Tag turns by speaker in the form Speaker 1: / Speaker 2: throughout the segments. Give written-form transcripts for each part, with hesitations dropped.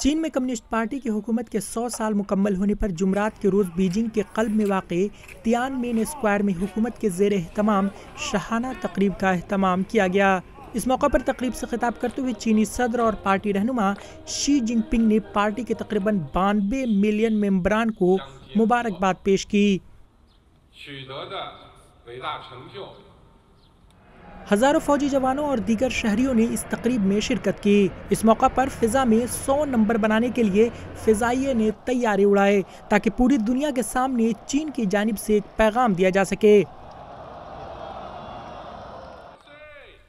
Speaker 1: چین میں communist party کی حکومت کے 100 سال مکمل ہونے پر جمعرات کے روز بیجنگ کے قلب میں واقع تیان مین اسکوائر میں حکومت کے زیر اہتمام شاہانہ تقریب کا اہتمام کیا گیا۔ اس موقع پر تقریب سے خطاب کرتے ہوئے چینی صدر اور پارٹی رہنما شی جن پنگ نے پارٹی کے تقریباً 92 ملین ممبران کو مبارکباد پیش کی۔ ہزاروں فوجی جوانوں اور دیگر شہریوں نے اس تقریب میں شرکت کی۔ اس موقع پر فضا میں 100 نمبر بنانے کے لیے فضائیہ نے طیارے اڑائے تاکہ پوری دنیا کے سامنے چین کی جانب سے ایک پیغام دیا جا سکے۔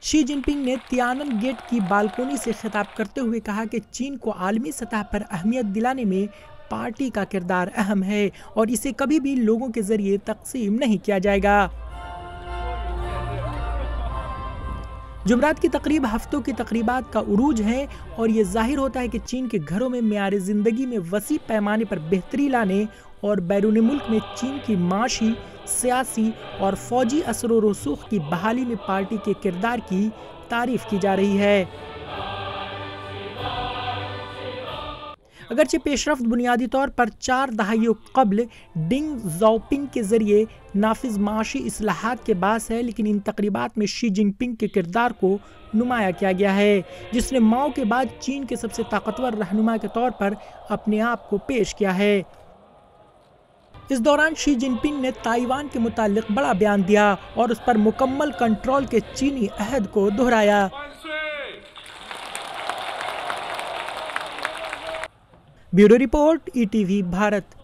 Speaker 1: شی جن پنگ نے تیانن گیٹ کی بالکونی سے خطاب کرتے ہوئے کہا کہ چین کو عالمی سطح پر اہمیت دلانے میں پارٹی کا کردار اہم ہے اور اسے کبھی بھی لوگوں کے ذریعے تقسیم نہیں کیا جائے گا۔ جمعرات کی تقریب ہفتوں کی تقریبات کا عروج ہے اور یہ ظاہر ہوتا ہے کہ چین کے گھروں میں معیار زندگی میں وسیع پیمانے پر بہتری لانے اور بیرون ملک میں چین کی معاشی، سیاسی اور فوجی اثر و رسوخ کی بحالی میں پارٹی کے کردار کی تعریف کی جا رہی ہے۔ اگرچہ پیش رفت بنیادی طور پر 4 دہائیوں قبل ڈنگ زاؤپنگ کے ذریعے نافذ معاشی اصلاحات کے باعث ہے، لیکن ان تقریبات میں شی جن پنگ کے کردار کو نمایاں کیا گیا ہے، جس نے ماؤ کے بعد چین کے سب سے طاقتور رہنما کے طور پر اپنے آپ کو پیش کیا ہے۔ اس دوران شی جن پنگ نے تائیوان کے متعلق بڑا بیان دیا اور اس پر مکمل کنٹرول کے چینی عہد کو دہرایا۔ Bureau report, ETV Bharat.